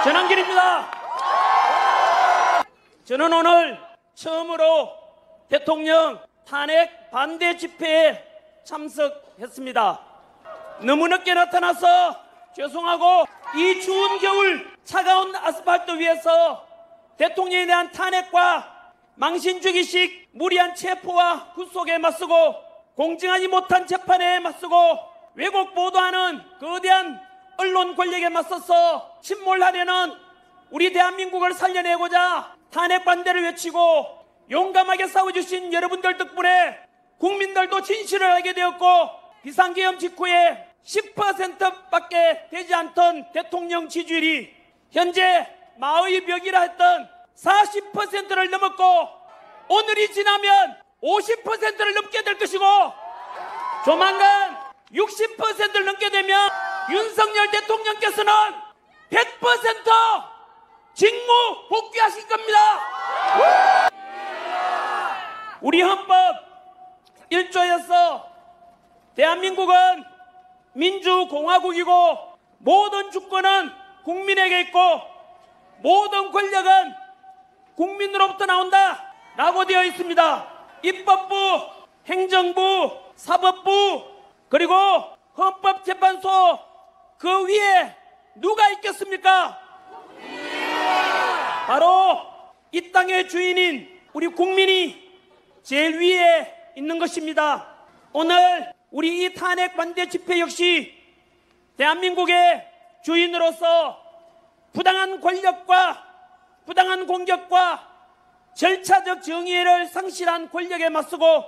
전한길입니다. 저는 오늘 처음으로 대통령 탄핵 반대 집회에 참석했습니다. 너무 늦게 나타나서 죄송하고 이 추운 겨울 차가운 아스팔트 위에서 대통령에 대한 탄핵과 망신주기식 무리한 체포와 구속에 맞서고 공정하지 못한 재판에 맞서고 왜곡 보도하는 거대한 언론 권력에 맞서서 침몰하려는 우리 대한민국을 살려내고자 탄핵 반대를 외치고 용감하게 싸워주신 여러분들 덕분에 국민들도 진실을 알게 되었고 비상계엄 직후에 10%밖에 되지 않던 대통령 지지율이 현재 마의 벽이라 했던 40%를 넘었고 오늘이 지나면 50%를 넘게 될 것이고 조만간 60%를 넘게 되면 윤석열 대통령께서는 100% 직무 복귀하실 겁니다. 우리 헌법 1조에서 대한민국은 민주공화국이고 모든 주권은 국민에게 있고 모든 권력은 국민으로부터 나온다 라고 되어 있습니다. 입법부, 행정부, 사법부 그리고 헌법재판소 그 위에 누가 있겠습니까? 바로 이 땅의 주인인 우리 국민이 제일 위에 있는 것입니다. 오늘 우리 이 탄핵 반대 집회 역시 대한민국의 주인으로서 부당한 권력과 부당한 공격과 절차적 정의를 상실한 권력에 맞서고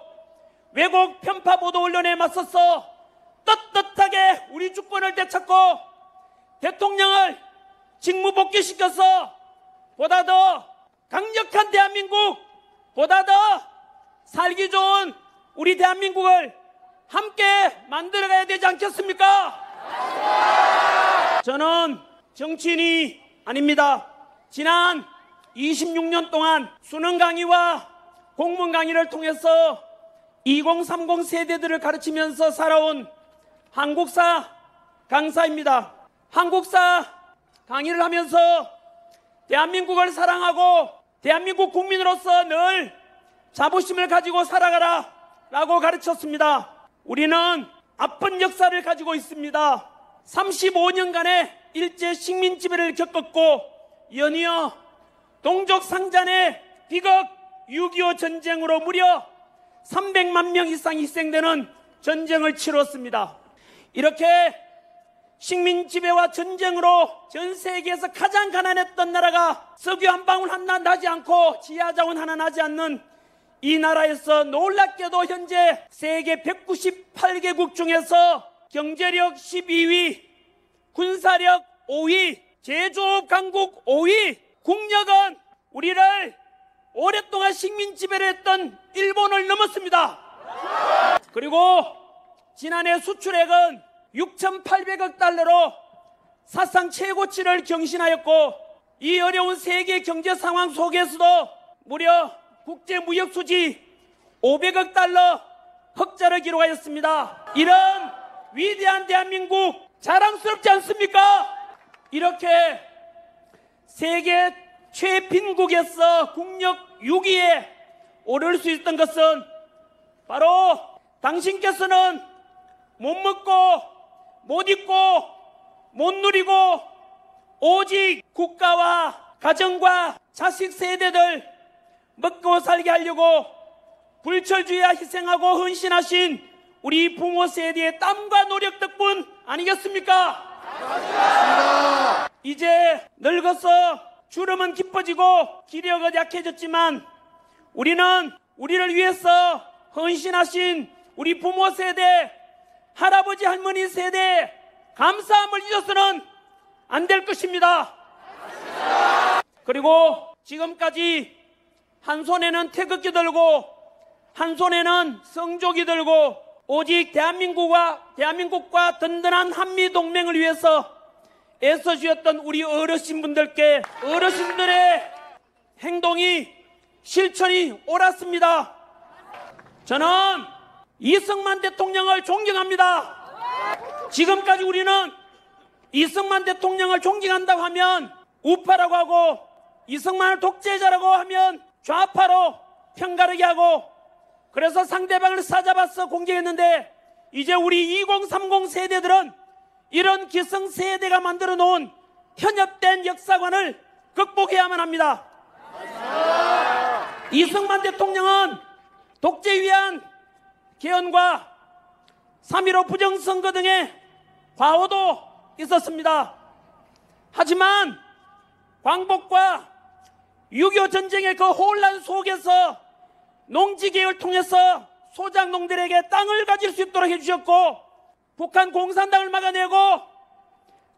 왜곡 편파 보도 언론에 맞서서 떳떳하게 우리 주권을 되찾고 대통령을 직무 복귀시켜서 보다 더 강력한 대한민국, 보다 더 살기 좋은 우리 대한민국을 함께 만들어가야 되지 않겠습니까? 저는 정치인이 아닙니다. 지난 26년 동안 수능 강의와 공문 강의를 통해서 2030 세대들을 가르치면서 살아온 한국사 강사입니다. 한국사 강의를 하면서 대한민국을 사랑하고 대한민국 국민으로서 늘 자부심을 가지고 살아가라 라고 가르쳤습니다. 우리는 아픈 역사를 가지고 있습니다. 35년간의 일제 식민 지배를 겪었고 연이어 동족 상잔의 비극 6.25 전쟁으로 무려 300만 명 이상 희생되는 전쟁을 치렀습니다. 이렇게 식민 지배와 전쟁으로 전 세계에서 가장 가난했던 나라가 석유 한 방울 하나 나지 않고 지하자원 하나 나지 않는 이 나라에서 놀랍게도 현재 세계 198개국 중에서 경제력 12위, 군사력 5위, 제조업 강국 5위, 국력은 우리를 오랫동안 식민 지배를 했던 일본을 넘었습니다. 그리고 지난해 수출액은 6,800억 달러로 사상 최고치를 경신하였고 이 어려운 세계 경제 상황 속에서도 무려 국제무역 수지 500억 달러 흑자를 기록하였습니다. 이런 위대한 대한민국 자랑스럽지 않습니까? 이렇게 세계 최빈국에서 국력 6위에 오를 수 있었던 것은 바로 당신께서는 못 먹고 못 입고 못 누리고 오직 국가와 가정과 자식 세대들 먹고 살게 하려고 불철주야 희생하고 헌신하신 우리 부모 세대의 땀과 노력 덕분 아니겠습니까? 맞습니다. 이제 늙어서 주름은 깊어지고 기력은 약해졌지만 우리는 우리를 위해서 헌신하신 우리 부모 세대, 할아버지 할머니 세대에 감사함을 잊어서는 안 될 것입니다. 맞습니다. 그리고 지금까지 한 손에는 태극기 들고 한 손에는 성조기 들고 오직 대한민국과 든든한 한미동맹을 위해서 애써주셨던 우리 어르신분들께 어르신들의 행동이 실천이 옳았습니다. 저는 이승만 대통령을 존경합니다. 지금까지 우리는 이승만 대통령을 존경한다고 하면 우파라고 하고 이승만을 독재자라고 하면 좌파로 편가르게 하고 그래서 상대방을 사잡아서 공격했는데 이제 우리 2030 세대들은 이런 기성세대가 만들어 놓은 편협된 역사관을 극복해야만 합니다. 이승만 대통령은 독재에 위한 개헌과 3.15 부정선거 등의 과오도 있었습니다. 하지만 광복과 6.25 전쟁의 그 혼란 속에서 농지개혁을 통해서 소작농들에게 땅을 가질 수 있도록 해주셨고 북한 공산당을 막아내고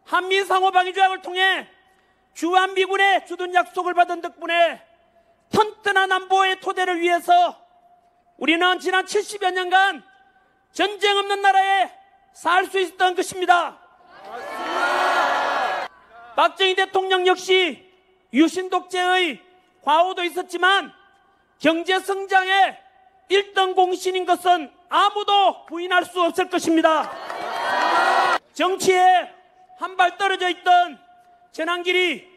한미 상호방위조약을 통해 주한미군의 주둔 약속을 받은 덕분에 튼튼한 안보의 토대를 위해서 우리는 지난 70여 년간 전쟁 없는 나라에 살 수 있었던 것입니다. 박정희 대통령 역시 유신독재의 과오도 있었지만 경제성장의 1등 공신인 것은 아무도 부인할 수 없을 것입니다. 정치에 한 발 떨어져 있던 전한길이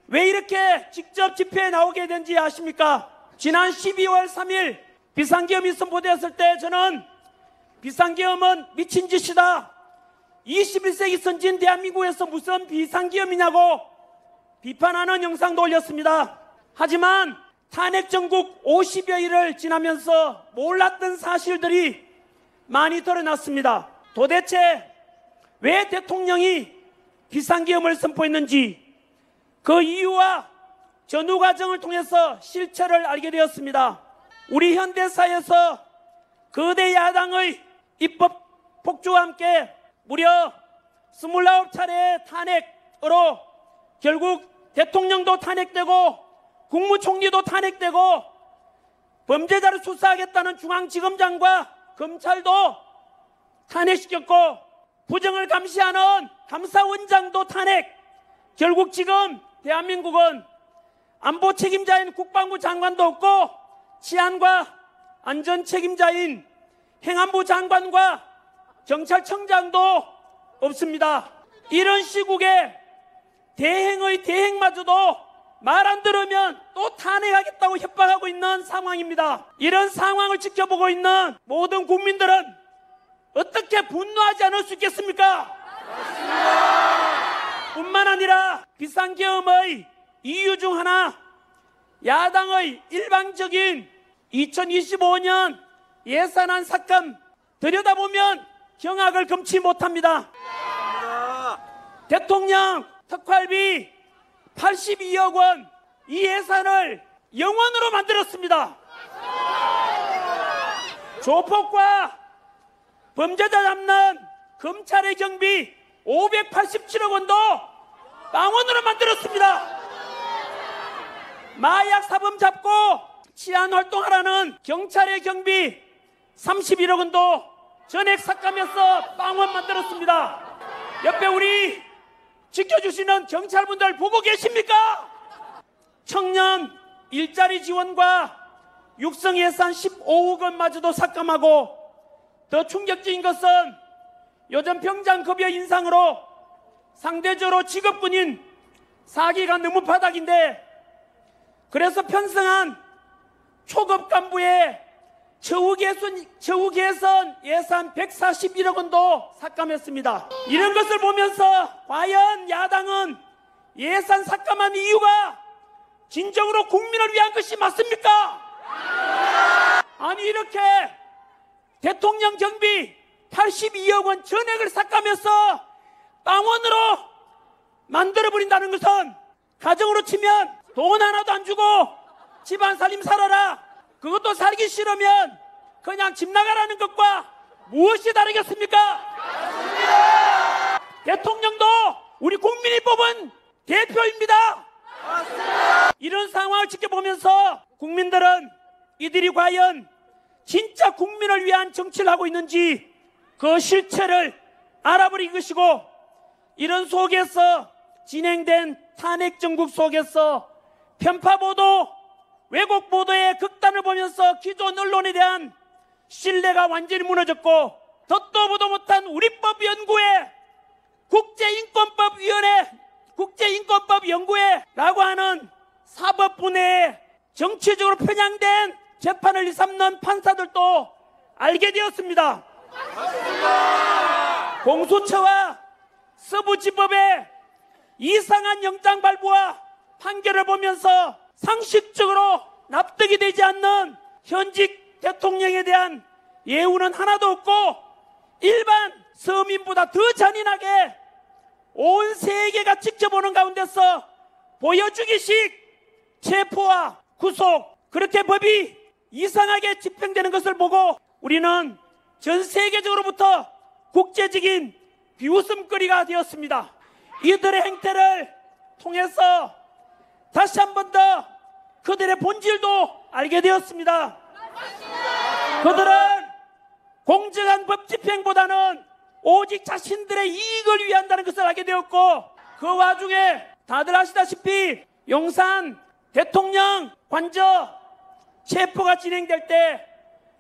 왜 이렇게 직접 집회에 나오게 된지 아십니까? 지난 12월 3일 비상계엄이 선포되었을 때 저는 비상계엄은 미친 짓이다. 21세기 선진 대한민국에서 무슨 비상계엄이냐고 비판하는 영상도 올렸습니다. 하지만 탄핵 전국 50여일을 지나면서 몰랐던 사실들이 많이 드러났습니다. 도대체 왜 대통령이 비상계엄을 선포했는지 그 이유와 전후 과정을 통해서 실체를 알게 되었습니다. 우리 현대사에서 거대 야당의 입법 폭주와 함께 무려 29차례의 탄핵으로 결국 대통령도 탄핵되고 국무총리도 탄핵되고 범죄자를 수사하겠다는 중앙지검장과 검찰도 탄핵시켰고 부정을 감시하는 감사원장도 탄핵. 결국 지금 대한민국은 안보 책임자인 국방부 장관도 없고 치안과 안전 책임자인 행안부 장관과 경찰청장도 없습니다. 이런 시국에 대행의 대행마저도 말 안 들으면 또 탄핵하겠다고 협박하고 있는 상황입니다. 이런 상황을 지켜보고 있는 모든 국민들은 어떻게 분노하지 않을 수 있겠습니까? 뿐만 아니라 비상계엄의 이유 중 하나 야당의 일방적인 2025년 예산안 삭감 들여다보면 경악을 금치 못합니다. 대통령 특활비 82억 원 이 예산을 영원으로 만들었습니다. 조폭과 범죄자 잡는 검찰의 경비 587억 원도 빵원으로 만들었습니다. 마약 사범 잡고 치안 활동하라는 경찰의 경비 31억 원도 전액 삭감해서 빵원 만들었습니다. 옆에 우리 지켜주시는 경찰분들 보고 계십니까? 청년 일자리 지원과 육성 예산 15억 원마저도 삭감하고 더 충격적인 것은 요즘 병장급여 인상으로 상대적으로 직업군인 사기가 너무 바닥인데 그래서 편성한 초급 간부의 처우 개선 예산 141억 원도 삭감했습니다. 이런 것을 보면서 과연 야당은 예산 삭감한 이유가 진정으로 국민을 위한 것이 맞습니까? 아니 이렇게 대통령 경비 82억 원 전액을 삭감해서 빵원으로 만들어버린다는 것은 가정으로 치면 돈 하나도 안 주고 집안 살림 살아라 그것도 살기 싫으면 그냥 집 나가라는 것과 무엇이 다르겠습니까? 맞습니다. 대통령도 우리 국민이 뽑은 대표입니다. 맞습니다. 이런 상황을 지켜보면서 국민들은 이들이 과연 진짜 국민을 위한 정치를 하고 있는지 그 실체를 알아버린 것이고 이런 속에서 진행된 탄핵 정국 속에서 편파보도 왜곡 보도의 극단을 보면서 기존 언론에 대한 신뢰가 완전히 무너졌고 듣도 보도 못한 우리법 연구회 국제인권법 연구회라고 하는 사법부 내에 정치적으로 편향된 재판을 일삼는 판사들도 알게 되었습니다. 공수처와 서부지법의 이상한 영장 발부와 판결을 보면서 상식적으로 납득이 되지 않는 현직 대통령에 대한 예우는 하나도 없고 일반 서민보다 더 잔인하게 온 세계가 지켜보는 가운데서 보여주기식 체포와 구속, 그렇게 법이 이상하게 집행되는 것을 보고 우리는 전 세계적으로부터 국제적인 비웃음거리가 되었습니다. 이들의 행태를 통해서 다시 한 번 더 그들의 본질도 알게 되었습니다. 그들은 공정한 법 집행보다는 오직 자신들의 이익을 위한다는 것을 알게 되었고, 그 와중에 다들 아시다시피 용산 대통령 관저 체포가 진행될 때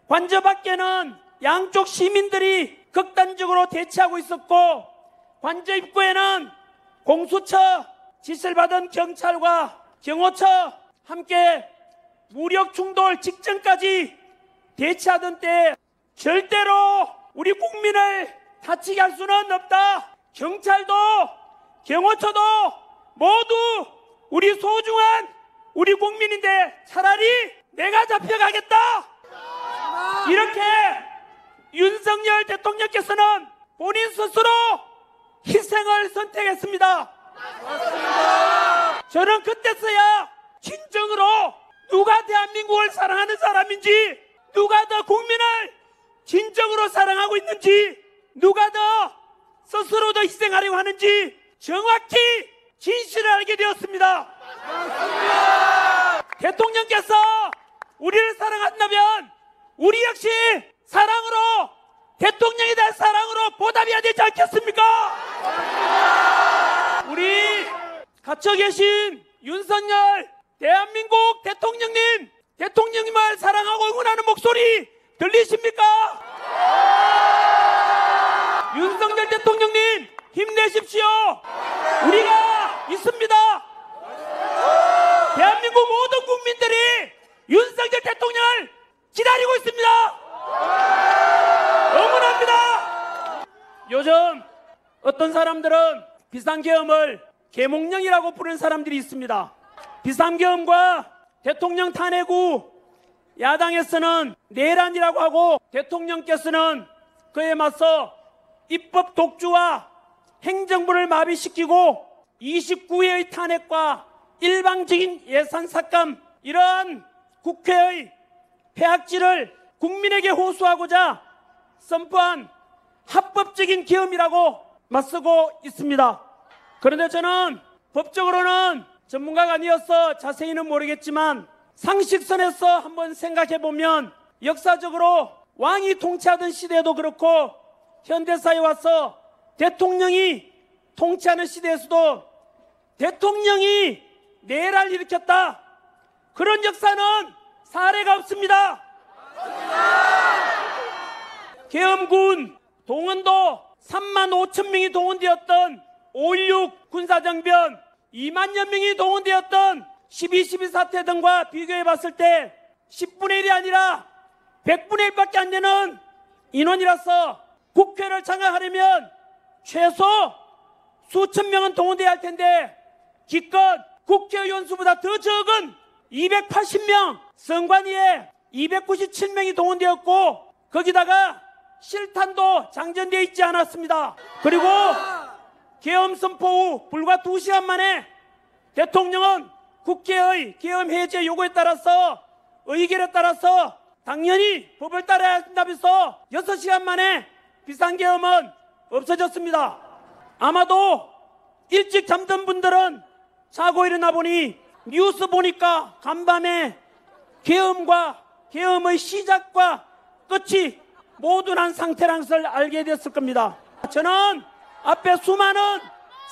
관저 밖에는 양쪽 시민들이 극단적으로 대치하고 있었고, 관저 입구에는 공수처 지시를 받은 경찰과 경호처 함께 무력 충돌 직전까지 대치하던 때 절대로 우리 국민을 다치게 할 수는 없다. 경찰도 경호처도 모두 우리 소중한 우리 국민인데 차라리 내가 잡혀가겠다. 이렇게 윤석열 대통령께서는 본인 스스로 희생을 선택했습니다. 저는 그때서야 진정으로 누가 대한민국을 사랑하는 사람인지, 누가 더 국민을 진정으로 사랑하고 있는지, 누가 더 스스로 더 희생하려고 하는지 정확히 진실을 알게 되었습니다. 대통령께서 우리를 사랑한다면 우리 역시 사랑으로, 대통령에 대한 사랑으로 보답해야 되지 않겠습니까? 우리 갇혀 계신 윤석열 대한민국 대통령님, 대통령님을 사랑하고 응원하는 목소리 들리십니까? 윤석열 대통령님 힘내십시오. 우리가 있습니다. 대한민국 모든 국민들이 윤석열 대통령을 기다리고 있습니다. 응원합니다. 요즘 어떤 사람들은 비상계엄을 계몽령이라고 부르는 사람들이 있습니다. 비상계엄과 대통령 탄핵 후 야당에서는 내란이라고 하고, 대통령께서는 그에 맞서 입법 독주와 행정부를 마비시키고 29회의 탄핵과 일방적인 예산 삭감, 이러한 국회의 폐악질을 국민에게 호소하고자 선포한 합법적인 계엄이라고 맞서고 있습니다. 그런데 저는 법적으로는 전문가가 아니어서 자세히는 모르겠지만 상식선에서 한번 생각해보면 역사적으로 왕이 통치하던 시대에도 그렇고 현대사에 와서 대통령이 통치하는 시대에서도 대통령이 내란을 일으켰다, 그런 역사는 사례가 없습니다. 계엄군 동원도 3만 5천 명이 동원되었던 5.16 군사정변, 2만여 명이 동원되었던 12.12 사태 등과 비교해봤을 때 10분의 1이 아니라 100분의 1밖에 안 되는 인원이라서 국회를 장악하려면 최소 수천 명은 동원돼야 할 텐데 기껏 국회의원 수보다 더 적은 280명, 선관위에 297명이 동원되었고 거기다가 실탄도 장전되어 있지 않았습니다. 그리고 계엄 선포 후 불과 2시간 만에 대통령은 국회의 계엄 해제 요구에 따라서, 의결에 따라서 당연히 법을 따라야 한다면서 6시간 만에 비상계엄은 없어졌습니다. 아마도 일찍 잠든 분들은 자고 일어나 보니 뉴스 보니까 간밤에 계엄과 계엄의 시작과 끝이 모두 난 상태라는 것을 알게 됐을 겁니다. 저는 앞에 수많은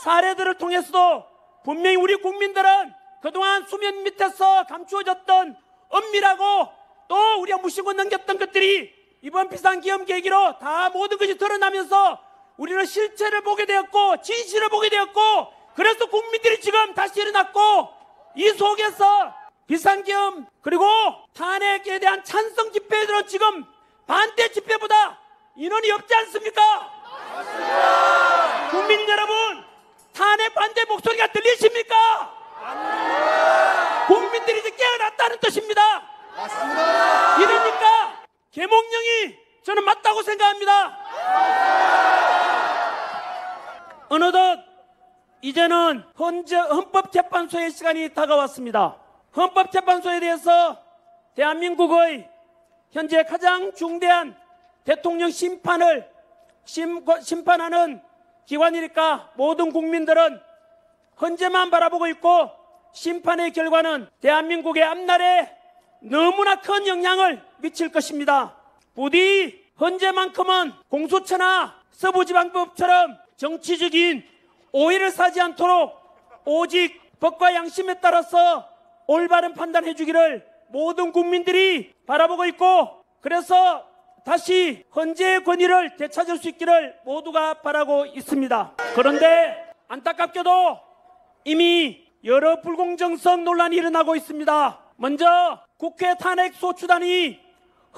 사례들을 통해서도 분명히 우리 국민들은 그동안 수면 밑에서 감추어졌던 엄밀하고 또 우리가 무시고 넘겼던 것들이 이번 비상계엄 계기로 다 모든 것이 드러나면서 우리는 실체를 보게 되었고 진실을 보게 되었고 그래서 국민들이 지금 다시 일어났고 이 속에서 비상계엄 그리고 탄핵에 대한 찬성 집회들은 지금 반대 집회보다 인원이 없지 않습니까? 맞습니다. 국민 여러분, 탄핵 반대 목소리가 들리십니까? 맞습니다. 국민들이 이제 깨어났다는 뜻입니다. 맞습니다. 이러니까 계몽령이 저는 맞다고 생각합니다. 어느덧 이제는 헌법재판소의 시간이 다가왔습니다. 헌법재판소에 대해서 대한민국의 현재 가장 중대한 대통령 심판을 심판하는 기관이니까 모든 국민들은 헌재만 바라보고 있고 심판의 결과는 대한민국의 앞날에 너무나 큰 영향을 미칠 것입니다. 부디 헌재만큼은 공수처나 서부지방법처럼 정치적인 오해를 사지 않도록 오직 법과 양심에 따라서 올바른 판단해 주기를 모든 국민들이 바라보고 있고, 그래서 다시 헌재의 권위를 되찾을 수 있기를 모두가 바라고 있습니다. 그런데 안타깝게도 이미 여러 불공정성 논란이 일어나고 있습니다. 먼저 국회 탄핵소추단이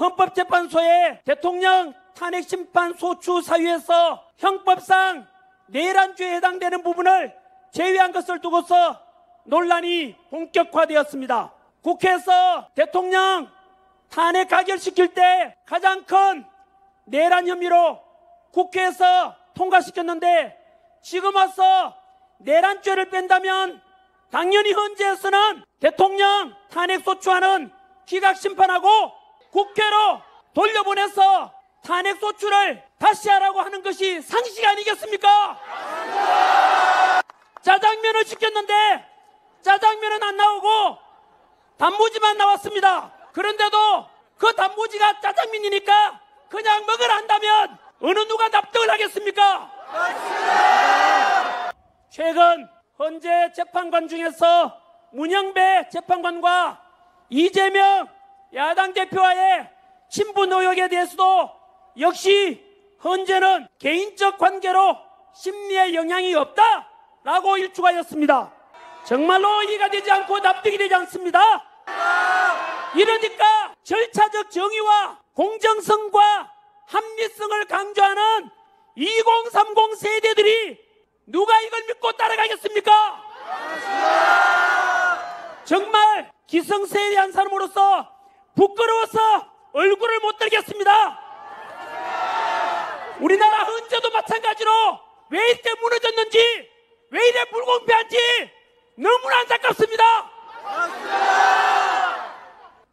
헌법재판소의 대통령 탄핵심판소추 사유에서 형법상 내란죄에 해당되는 부분을 제외한 것을 두고서 논란이 본격화되었습니다. 국회에서 대통령 탄핵 가결시킬 때 가장 큰 내란 혐의로 국회에서 통과시켰는데 지금 와서 내란죄를 뺀다면 당연히 헌재에서는 대통령 탄핵소추안은 기각심판하고 국회로 돌려보내서 탄핵소추를 다시 하라고 하는 것이 상식 아니겠습니까? 짜장면을 시켰는데 짜장면은 안 나오고 단무지만 나왔습니다. 그런데도 그 단무지가 짜장면이니까 그냥 먹으라 한다면 어느 누가 납득을 하겠습니까? 최근 헌재 재판관 중에서 문영배 재판관과 이재명 야당 대표와의 친분 의혹에 대해서도 역시 헌재는 개인적 관계로 심리에 영향이 없다라고 일축하였습니다. 정말로 이해가 되지 않고 납득이 되지 않습니다. 이러니까 절차적 정의와 공정성과 합리성을 강조하는 2030 세대들이 누가 이걸 믿고 따라가겠습니까? 정말 기성세대한 사람으로서 부끄러워서 얼굴을 못 들겠습니다. 우리나라 헌재도 마찬가지로 왜 이렇게 무너졌는지, 왜 이래 불공평한지 너무나 안타깝습니다.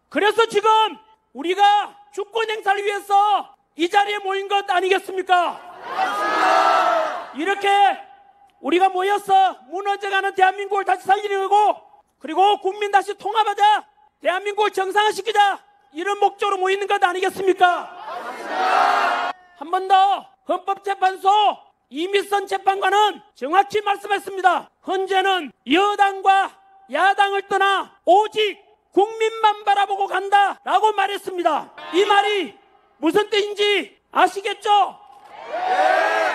그래서 지금 우리가 주권 행사를 위해서 이 자리에 모인 것 아니겠습니까? 이렇게 우리가 모여서 무너져가는 대한민국을 다시 살리려고, 그리고 국민 다시 통합하자, 대한민국을 정상화시키자, 이런 목적으로 모이는 것 아니겠습니까? 한 번 더 헌법재판소 이미선 재판관은 정확히 말씀했습니다. 헌재는 여당과 야당을 떠나 오직 국민만 바라보고 간다라고 말했습니다. 이 말이 무슨 뜻인지 아시겠죠?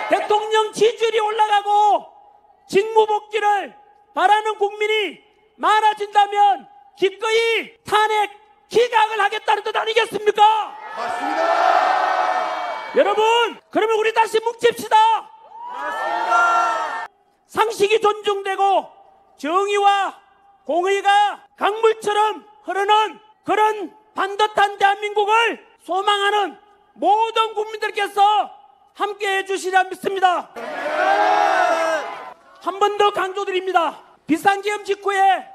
대통령 지지율이 올라가고 직무복귀를 바라는 국민이 많아진다면 기꺼이 탄핵 기각을 하겠다는 뜻 아니겠습니까? 맞습니다. 여러분, 그러면 우리 다시 뭉칩시다. 맞습니다. 상식이 존중되고 정의와 공의가 강물처럼 흐르는 그런 반듯한 대한민국을 소망하는 모든 국민들께서 함께해 주시리라 믿습니다. 한 번 더 강조드립니다. 비상계엄 직후에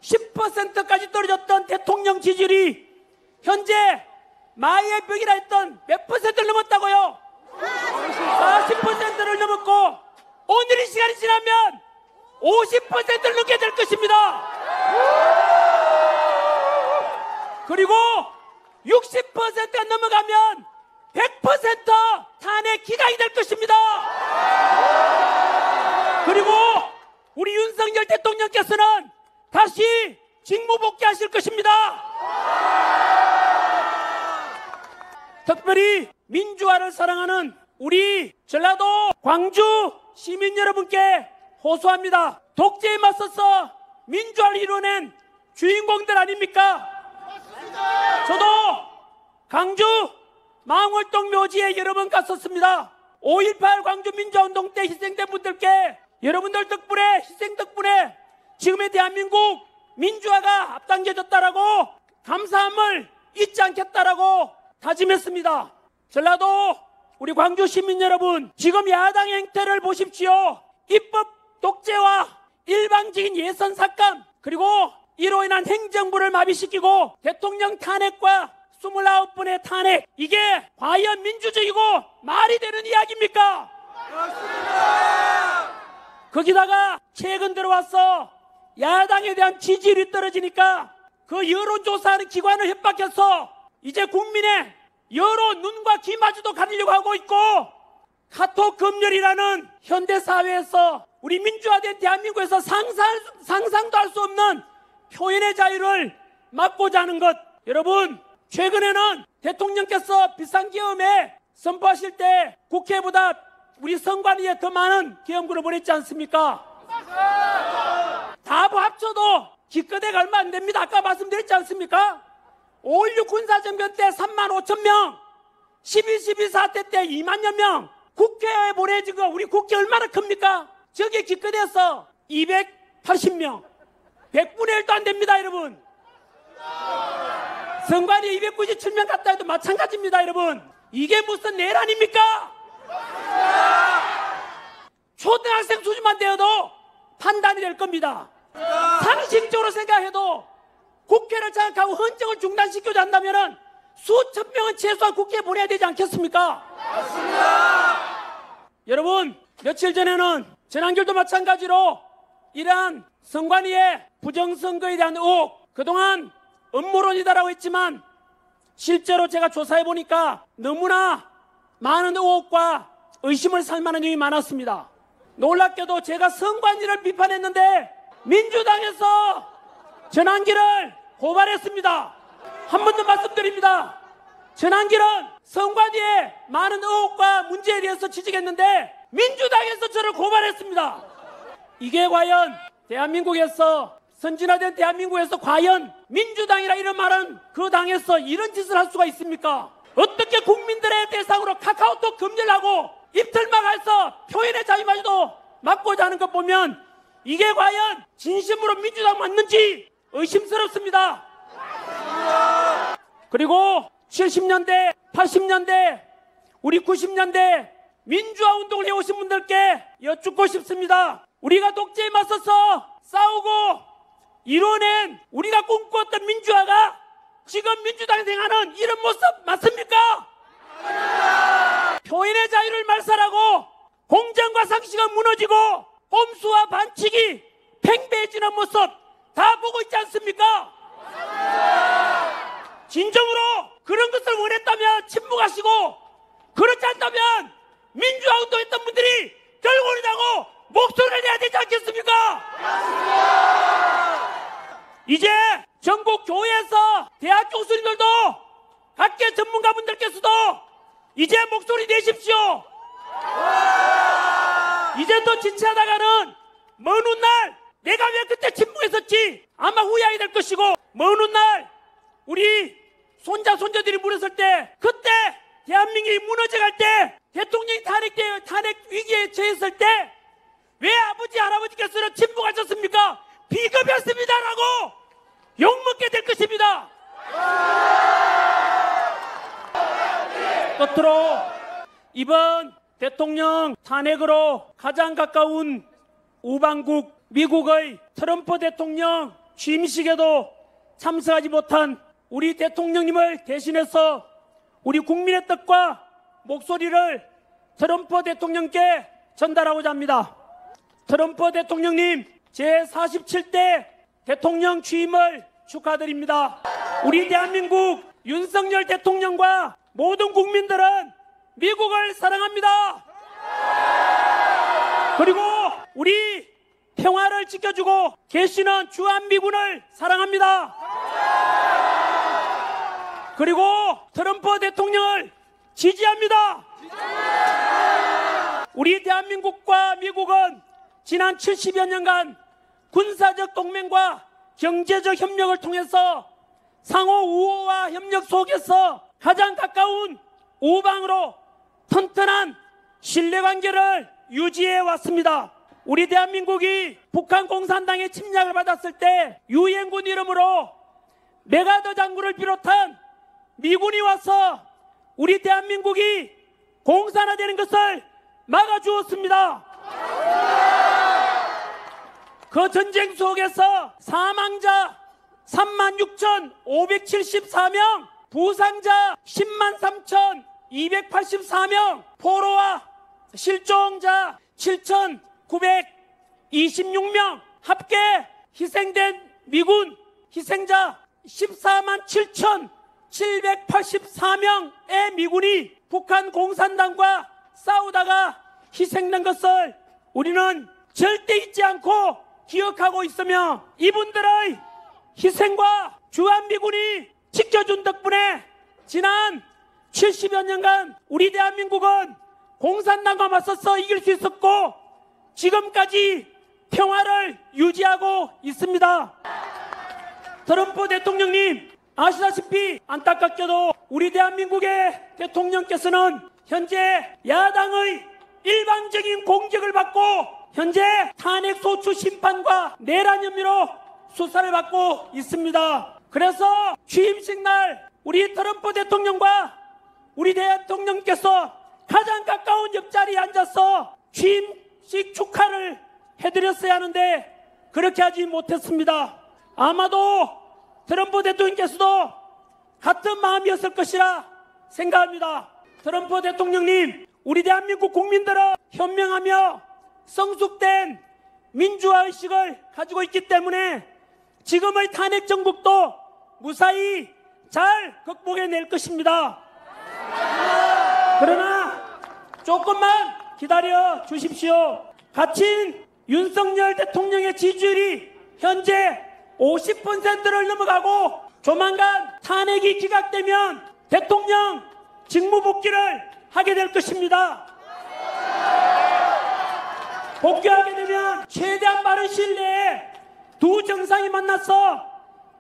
10%까지 떨어졌던 대통령 지지율이 현재 마의 벽이라 했던 몇 퍼센트를 넘었다고요? 40%를 넘었고 오늘 이 시간이 지나면 50%를 넘게 될 것입니다. 그리고 60%가 넘어가면 100% 탄핵 기각이 될 것입니다. 그리고 우리 윤석열 대통령께서는 다시 직무복귀하실 것입니다. 특별히 민주화를 사랑하는 우리 전라도 광주 시민 여러분께 호소합니다. 독재에 맞서서 민주화를 이뤄낸 주인공들 아닙니까? 저도 광주 망월동 묘지에 여러 번 갔었습니다. 5.18 광주 민주화운동 때 희생된 분들께 여러분들 덕분에, 희생 덕분에 지금의 대한민국 민주화가 앞당겨졌다라고 감사함을 잊지 않겠다라고 다짐했습니다. 전라도 우리 광주 시민 여러분, 지금 야당의 행태를 보십시오. 입법 독재와 일방적인 예선 삭감, 그리고 이로 인한 행정부를 마비시키고 대통령 탄핵과 29번의 탄핵, 이게 과연 민주적이고 말이 되는 이야기입니까? 그렇습니다. 거기다가 최근 들어와서 야당에 대한 지지율이 떨어지니까 그 여론조사하는 기관을 협박해서 이제 국민의 여론 눈과 귀마저도 가리려고 하고 있고, 카톡 검열이라는 현대사회에서 우리 민주화된 대한민국에서 상상도 할 수 없는 표현의 자유를 막고자 하는 것. 여러분, 최근에는 대통령께서 비상계엄에 선포하실 때 국회보다 우리 선관위에 더 많은 계엄군을 보냈지 않습니까? 다 합쳐도 기껏해가 얼마 안 됩니다. 아까 말씀드렸지 않습니까? 5.16 군사정변 때 3만 5천 명, 12.12 사태 때 2만여 명, 국회에 보내진 거, 우리 국회 얼마나 큽니까? 저게 기껏해서 280명, 100분의 1도 안 됩니다, 여러분. 선관위 297명 갔다 해도 마찬가지입니다, 여러분. 이게 무슨 내란입니까? 초등학생 수준만 되어도 판단이 될 겁니다. 상식적으로 생각해도 국회를 장악하고 헌정을 중단시키고자 한다면 수천 명은 최소한 국회에 보내야 되지 않겠습니까? 맞습니다. 여러분, 며칠 전에는 전한길도 마찬가지로 이러한 선관위의 부정선거에 대한 의혹, 그동안 음모론이다라고 했지만 실제로 제가 조사해보니까 너무나 많은 의혹과 의심을 살 만한 내용이 많았습니다. 놀랍게도 제가 선관위를 비판했는데 민주당에서 전한길을 고발했습니다. 한 번 더 말씀드립니다. 전한길은 선관위의 많은 의혹과 문제에 대해서 지적했는데 민주당에서 저를 고발했습니다. 이게 과연 대한민국에서, 선진화된 대한민국에서 과연 민주당이라 이런 말은 그 당에서 이런 짓을 할 수가 있습니까? 어떻게 국민들의 대상으로 카카오톡 검열하고 입틀막해서 표현의 자유마저도 막고자 하는 것 보면 이게 과연 진심으로 민주당 맞는지 의심스럽습니다. 그리고 70년대, 80년대, 우리 90년대 민주화 운동을 해오신 분들께 여쭙고 싶습니다. 우리가 독재에 맞서서 싸우고 이뤄낸 우리가 꿈꾸었던 민주화가 지금 민주당이 행하는 이런 모습 맞습니까? 표현의 자유를 말살하고 공정과 상식은 무너지고 꼼수와 반칙이 팽배해지는 모습 다 보고 있지 않습니까? 진정으로 그런 것을 원했다면 침묵하시고, 그렇지 않다면 민주화 운동했던 분들이 결국이라고 목소리를 내야 되지 않겠습니까? 이제 전국 교회에서 대학 교수님들도 각계 전문가분들께서도 이제 목소리 내십시오. 이제 또 지체하다가는 먼 훗날 내가 왜 그때 침묵했었지 아마 후회하게 될 것이고, 먼 훗날 우리 손자 손자들이 물었을 때, 그때 대한민국이 무너져갈 때 대통령이 탄핵 위기에 처했을 때 왜 아버지 할아버지께서는 침묵하셨습니까? 비겁했습니다라고 욕먹게 될 것입니다. 끝으로 이번 대통령 탄핵으로 가장 가까운 우방국 미국의 트럼프 대통령 취임식에도 참석하지 못한 우리 대통령님을 대신해서 우리 국민의 뜻과 목소리를 트럼프 대통령께 전달하고자 합니다. 트럼프 대통령님, 제47대 대통령 취임을 축하드립니다. 우리 대한민국 윤석열 대통령과 모든 국민들은 미국을 사랑합니다. 그리고 우리 평화를 지켜주고 계시는 주한미군을 사랑합니다. 그리고 트럼프 대통령을 지지합니다. 우리 대한민국과 미국은 지난 70여 년간 군사적 동맹과 경제적 협력을 통해서 상호 우호와 협력 속에서 가장 가까운 우방으로 튼튼한 신뢰관계를 유지해 왔습니다. 우리 대한민국이 북한 공산당의 침략을 받았을 때 유엔군 이름으로 메가더 장군을 비롯한 미군이 와서 우리 대한민국이 공산화되는 것을 막아주었습니다. 그 전쟁 속에서 사망자 36,574명, 부상자 103,284명, 포로와 실종자 7,926명, 합계 희생된 미군 희생자 147,784명의 미군이 북한 공산당과 싸우다가 희생된 것을 우리는 절대 잊지 않고 기억하고 있으며, 이분들의 희생과 주한미군이 지켜준 덕분에 지난 70여 년간 우리 대한민국은 공산당과 맞서서 이길 수 있었고 지금까지 평화를 유지하고 있습니다. 트럼프 대통령님, 아시다시피 안타깝게도 우리 대한민국의 대통령께서는 현재 야당의 일방적인 공격을 받고 현재 탄핵소추 심판과 내란 혐의로 수사를 받고 있습니다. 그래서 취임식 날 우리 트럼프 대통령과 우리 대통령께서 가장 가까운 옆자리에 앉아서 취임식 축하를 해드렸어야 하는데 그렇게 하지 못했습니다. 아마도 트럼프 대통령께서도 같은 마음이었을 것이라 생각합니다. 트럼프 대통령님, 우리 대한민국 국민들은 현명하며 성숙된 민주화의식을 가지고 있기 때문에 지금의 탄핵 정국도 무사히 잘 극복해낼 것입니다. 그러나 조금만 기다려 주십시오. 갇힌 윤석열 대통령의 지지율이 현재 50%를 넘어가고 조만간 탄핵이 기각되면 대통령 직무복귀를 하게 될 것입니다. 복귀하게 되면 최대한 빠른 시일 내에 두 정상이 만나서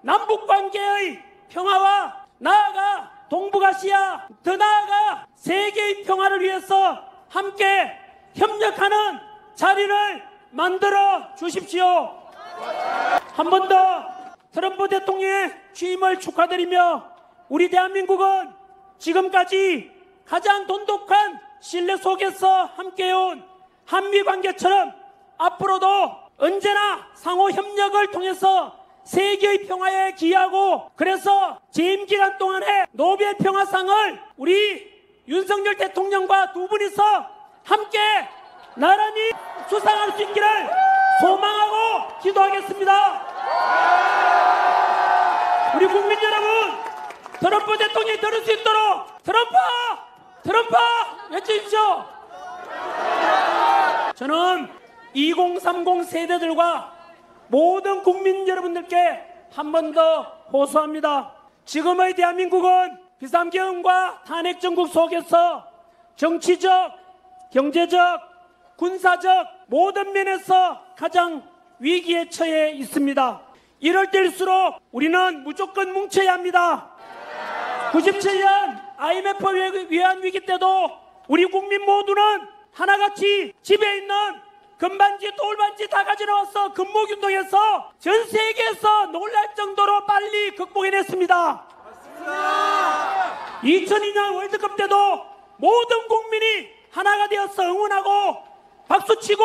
남북관계의 평화와 나아가 동북아시아, 더 나아가 세계의 평화를 위해서 함께 협력하는 자리를 만들어 주십시오. 한 번 더 트럼프 대통령의 취임을 축하드리며, 우리 대한민국은 지금까지 가장 돈독한 신뢰 속에서 함께해온 한미관계처럼 앞으로도 언제나 상호 협력을 통해서 세계의 평화에 기여하고, 그래서 재임 기간 동안에 노벨 평화상을 우리 윤석열 대통령과 두 분이서 함께 나란히 수상할 수 있기를 소망하고 기도하겠습니다. 우리 국민 여러분, 트럼프 대통령이 들을 수 있도록 트럼프! 트럼프! 외쳐주십시오. 저는 2030 세대들과 모든 국민 여러분들께 한 번 더 호소합니다. 지금의 대한민국은 비상경과 탄핵 정국 속에서 정치적, 경제적, 군사적 모든 면에서 가장 위기에 처해 있습니다. 이럴 때일수록 우리는 무조건 뭉쳐야 합니다. 97년 IMF 외환위기 때도 우리 국민 모두는 하나같이 집에 있는 금반지, 돌반지 다 가져나와서 금목운동해서 전 세계에서 놀랄 정도로 빨리 극복해냈습니다. 2002년 월드컵 때도 모든 국민이 하나가 되어서 응원하고 박수치고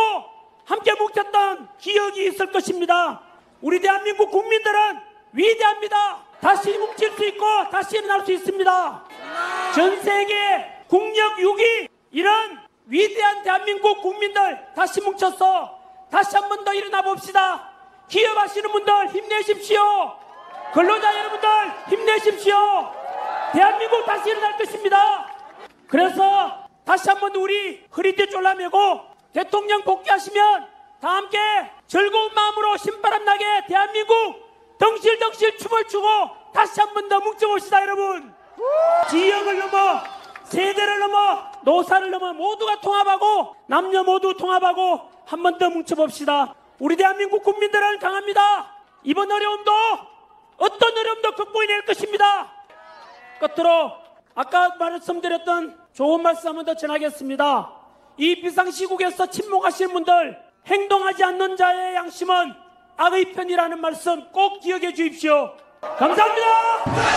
함께 뭉쳤던 기억이 있을 것입니다. 우리 대한민국 국민들은 위대합니다. 다시 뭉칠 수 있고 다시 일어날 수 있습니다. 전 세계 국력 6위 이런 위대한 대한민국 국민들 다시 뭉쳐서 다시 한 번 더 일어나 봅시다. 기업하시는 분들 힘내십시오. 근로자 여러분들 힘내십시오. 대한민국 다시 일어날 것입니다. 그래서 다시 한 번 우리 허리띠 졸라매고 대통령 복귀하시면 다 함께 즐거운 마음으로 신바람 나게 대한민국 덩실덩실 춤을 추고 다시 한 번 더 뭉쳐봅시다. 여러분, 지역을 넘어 세대를 넘어 노사를 넘어 모두가 통합하고 남녀 모두 통합하고 한 번 더 뭉쳐봅시다. 우리 대한민국 국민들은 강합니다. 이번 어려움도 어떤 어려움도 극복해낼 것입니다. 끝으로 아까 말씀드렸던 좋은 말씀 한 번 더 전하겠습니다. 이 비상시국에서 침묵하시는 분들, 행동하지 않는 자의 양심은 악의 편이라는 말씀 꼭 기억해 주십시오. 감사합니다.